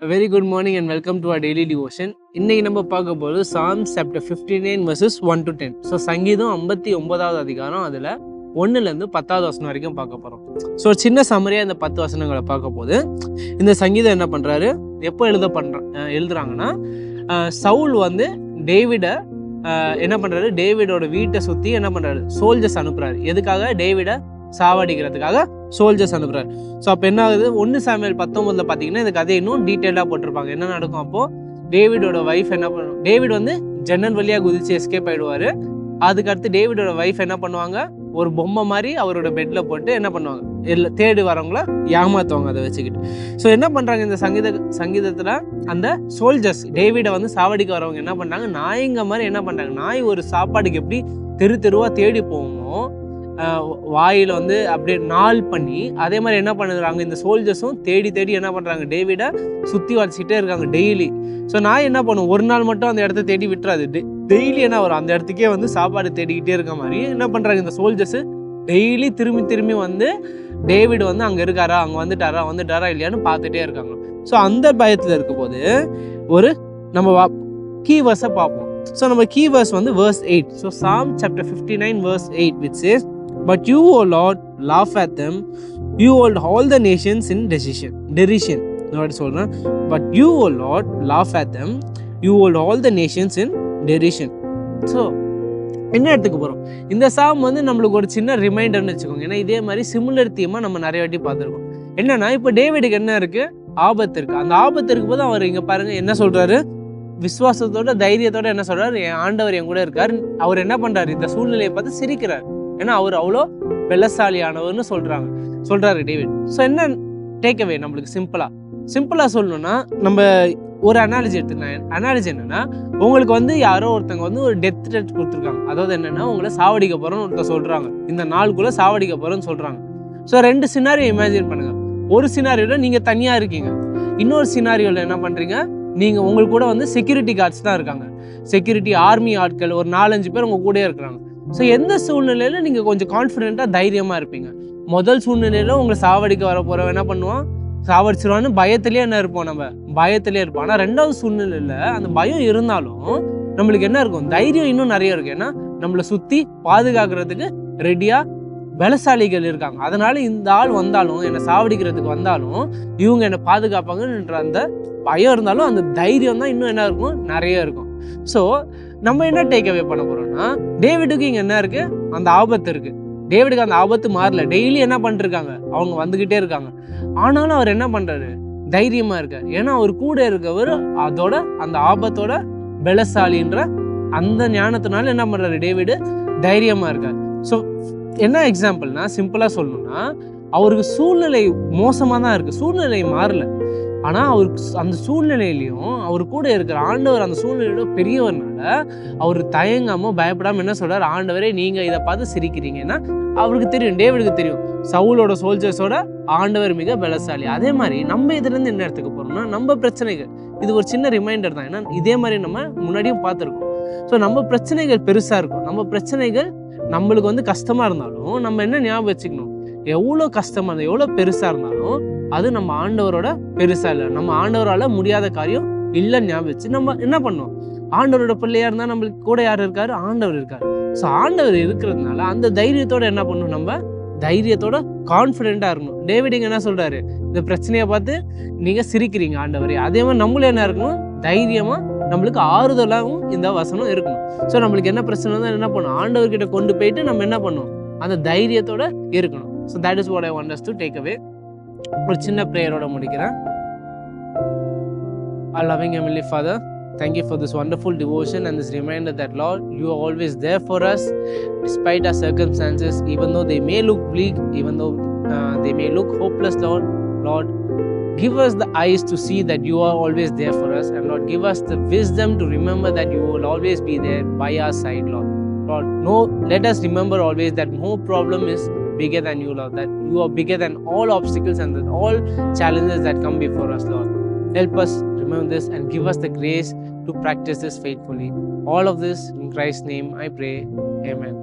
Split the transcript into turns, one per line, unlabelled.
Very good morning and welcome to our daily devotion. இன்னைக்கு நம்ம பார்க்க போகிறது Psalms chapter 59 verses 1 to 10. So சங்கீதம் 59வது அதிகாரம் அதில் 1லேருந்து 10வது வசனம் வரைக்கும் பார்க்க போகிறோம். ஸோ சின்ன சம்மரியாக இந்த 10 வசனங்களை பார்க்க போது இந்த சங்கீதம் என்ன பண்ணுறாரு, எப்போ எழுதுறாங்கன்னா சவுல் வந்து டேவிடை என்ன பண்ணுறாரு, டேவிடோட வீட்டை சுற்றி என்ன பண்ணுறாரு, சோல்ஜர்ஸ் அனுப்புகிறாரு. எதுக்காக? டேவிடை சாவடிக்கிறதுக்காக சோல்ஜர்ஸ் அனுப்புறாரு. ஸோ அப்போ என்ன ஆகுது, 1 சாமுவேல் 19 பார்த்தீங்கன்னா இந்த கதையை இன்னும் டீட்டெயிலாக போட்டிருப்பாங்க. என்ன நடக்கும், அப்போது டேவிடோட ஒய்ஃப் என்ன பண்ணும், டேவிட் வந்து ஜன்னல் வழியாக குதிச்சு எஸ்கேப் ஆகிடுவார். அதுக்கடுத்து டேவிடோட ஒய்ஃப் என்ன பண்ணுவாங்க, ஒரு பொம்மை மாதிரி அவரோட பெட்டில் போட்டு என்ன பண்ணுவாங்க, தேடி வரவங்கள ஏமாற்றுவாங்க அதை வச்சுக்கிட்டு. ஸோ என்ன பண்ணுறாங்க, இந்த சங்கீதத்தில் அந்த சோல்ஜர்ஸ் டேவிடை வந்து சாவடிக்க வரவங்க என்ன பண்ணுறாங்க, நாய்ங்க மாதிரி என்ன பண்ணுறாங்க, நாய் ஒரு சாப்பாடுக்கு எப்படி தெருவாக தேடி போகுமோ வாயில் வந்து அப்படியே நாள் பண்ணி, அதே மாதிரி என்ன பண்ணுறாங்க, இந்த சோல்ஜர்ஸும் தேடி என்ன பண்ணுறாங்க, டேவிடை சுற்றி வச்சுக்கிட்டே இருக்காங்க டெய்லி. ஸோ நான் என்ன பண்ணும், ஒரு நாள் மட்டும் அந்த இடத்த தேடி விட்டுறாது, டெய்லி என்ன வரும், அந்த இடத்துக்கே வந்து சாப்பாடு தேடிக்கிட்டே இருக்க மாதிரி என்ன பண்ணுறாங்க இந்த சோல்ஜர்ஸு, டெய்லி திரும்பி வந்து டேவிட் வந்து அங்கே இருக்காரா, அங்கே வந்துட்டாரா இல்லையான்னு பார்த்துட்டே இருக்காங்க. ஸோ அந்த பயத்தில் இருக்கும் போது ஒரு நம்ம கீ வேர்ஸை பார்ப்போம். ஸோ நம்ம கீ வேர்ஸ் வந்து verse 8. So Psalm chapter 59 verse 8 which says, "But you, O Lord, laugh at them. You hold all the nations in derision." நான் சொல்றேன், "But you, O Lord, laugh at them. You hold all the nations in derision." So என்ன எடுத்துக்க போகிறோம், இந்த சாம் வந்து நம்மளுக்கு ஒரு சின்ன ரிமைண்டர்னு வச்சுக்கோங்க. ஏன்னா இதே மாதிரி சிமிலர் தீமாக நம்ம நிறைய வாட்டி பார்த்துருக்கோம். என்னன்னா இப்போ டேவிடுக்கு என்ன இருக்குது, ஆபத்து இருக்குது. அந்த ஆபத்து இருக்கும் போது அவர் இங்கே பாருங்கள் என்ன சொல்கிறாரு, விசுவாசத்தோட தைரியத்தோட என்ன சொல்கிறார், என் ஆண்டவர் என் கூட இருக்கார். அவர் என்ன பண்ணுறாரு, இந்த சூழ்நிலையை பார்த்து சிரிக்கிறார். ஏன்னா அவர் அவ்வளோ பலசாலியானவர்னு சொல்கிறாரு டேவிட். ஸோ என்ன டேக்அவே நம்மளுக்கு சிம்பிளாக சொல்லணும்னா, நம்ம ஒரு அனாலஜி எடுத்துக்கலாம். அனாலஜி என்னென்னா, உங்களுக்கு வந்து யாரோ ஒருத்தங்க வந்து ஒரு டெத் த்ரெட் கொடுத்துருக்காங்க. அதாவது என்னென்னா, உங்களை சாவடிக்க போகிறோன்னு ஒருத்தர் சொல்கிறாங்க, இந்த நாளுக்குள்ளே சாவடிக்க போகிறோன்னு சொல்கிறாங்க. ஸோ 2 சினாரியோ இமேஜின் பண்ணுங்கள். ஒரு சினாரியோவில் நீங்கள் தனியாக இருக்கீங்க, இன்னொரு சினாரியோவில் என்ன பண்ணுறீங்க, நீங்கள் உங்களுக்கு கூட வந்து செக்யூரிட்டி கார்ட்ஸ் தான் இருக்காங்க, செக்யூரிட்டி ஆர்மி ஆட்கள் ஒரு 4-5 பேர் உங்கள் கூட இருக்கிறாங்க. ஸோ எந்த சூழ்நிலையில் நீங்கள் கொஞ்சம் கான்ஃபிடென்ட்டாக தைரியமாக இருப்பீங்க? முதல் சூழ்நிலையில் உங்களை சாவடிக்க வர போகிறவன் என்ன பண்ணுவான், சாவடிச்சிருவான்னு பயத்திலே இருப்போம். ஆனால் 2வது சூழ்நிலையில் அந்த பயம் இருந்தாலும் நம்மளுக்கு என்ன இருக்கும், தைரியம் இன்னும் நிறைய இருக்கும். ஏன்னா நம்மளை சுற்றி பாதுகாக்கிறதுக்கு ரெடியாக பலசாலிகள் இருக்காங்க. அதனால இந்த ஆள் வந்தாலும், என்னை சாவடிக்கிறதுக்கு வந்தாலும் இவங்க என்னை பாதுகாப்பாங்கன்ற அந்த பயம் இருந்தாலும் அந்த தைரியம் தான் இன்னும் என்ன இருக்கும், நிறைய இருக்கும். ஸோ நம்ம என்ன டேக் அவே பண்ண போகிறோம்னா, டேவிடுக்கு இங்கே என்ன இருக்குது, அந்த ஆபத்து இருக்குது. டேவிடுக்கு அந்த ஆபத்து மாறல, டெய்லி என்ன பண்ணிருக்காங்க, அவங்க வந்துக்கிட்டே இருக்காங்க. ஆனாலும் அவர் என்ன பண்ணுறாரு, தைரியமாக இருக்கார். ஏன்னா அவர் கூட இருக்கவர் அதோட அந்த ஆபத்தோட பலசாலின்ற அந்த ஞானத்தினால என்ன பண்ணுறாரு, டேவிடு தைரியமாக இருக்கார். ஸோ என்ன எக்ஸாம்பிள்னா, சிம்பிளாக சொல்லணும்னா, அவருக்கு சூழ்நிலை மோசமாக தான் இருக்குது, சூழ்நிலை மாறல. ஆனால் அவருக்கு அந்த சூழ்நிலையிலையும் அவர் கூட இருக்கிற ஆண்டவர் அந்த சூழ்நிலையோட பெரியவர்னால அவர் தயங்காமல் பயப்படாமல் என்ன சொல்கிறார், ஆண்டவரே நீங்கள் இதை பார்த்து சிரிக்கிறீங்கன்னா அவருக்கு தெரியும், டேவிடுக்கு தெரியும், சவுலோட சோல்ஜர்ஸோட ஆண்டவர் மிக பலசாலி. அதே மாதிரி நம்ம இதுலேருந்து என்ன எடுத்துக்க போகிறோம்னா, நம்ம பிரச்சனைகள், இது ஒரு சின்ன ரிமைண்டர் தான். ஏன்னா இதே மாதிரி நம்ம முன்னாடியும் பார்த்துருக்கோம். ஸோ நம்ம பிரச்சனைகள் பெருசாக இருக்கும், நம்ம பிரச்சனைகள் நம்மளுக்கு வந்து கஷ்டமாக இருந்தாலும் நம்ம என்ன ஞாபகம் வச்சுக்கணும், எவ்வளோ கஷ்டமாக இருந்தால் எவ்வளோ பெருசாக இருந்தாலும் அது நம்ம ஆண்டவரோட பெருசாக இல்லை, நம்ம ஆண்டவரால் முடியாத காரியம் இல்லைன்னு ஞாபகம் வச்சு நம்ம என்ன பண்ணோம், ஆண்டவரோட பிள்ளையாக இருந்தால் நம்மளுக்கு கூட யார் இருக்காரு, ஆண்டவர் இருக்கார். ஸோ ஆண்டவர் இருக்கிறதுனால அந்த தைரியத்தோட என்ன பண்ணணும், நம்ம தைரியத்தோட கான்ஃபிடென்ட்டாக இருக்கணும். டேவிட் என்ன சொல்கிறாரு, இந்த பிரச்சனையை பார்த்து நீங்கள் சிரிக்கிறீங்க ஆண்டவரே, அதே மாதிரி நம்மளும் என்ன இருக்கணும், தைரியமாக நம்மளுக்கு ஆறுதலாகவும் இந்த வசனம் இருக்கணும். ஸோ நம்மளுக்கு என்ன பிரச்சனை தான் என்ன பண்ணணும், ஆண்டவர்கிட்ட கொண்டு போயிட்டு நம்ம என்ன பண்ணணும், அந்த தைரியத்தோட இருக்கணும். So that is what I want us to take away. ஒரு சின்ன ப்ரேயரோட முடிக்கிறேன். Our loving Heavenly Father, thank you for this wonderful devotion and this reminder that Lord, you are always there for us despite our circumstances, even though they may look bleak, even though they may look hopeless. Lord, give us the eyes to see that you are always there for us, and Lord, give us the wisdom to remember that you will always be there by our side, Lord. Let us remember always that no problem is bigger than you, Lord, that you are bigger than all obstacles and all challenges that come before us, Lord. Help us remember this and give us the grace to practice this faithfully. All of this in Christ's name I pray. Amen.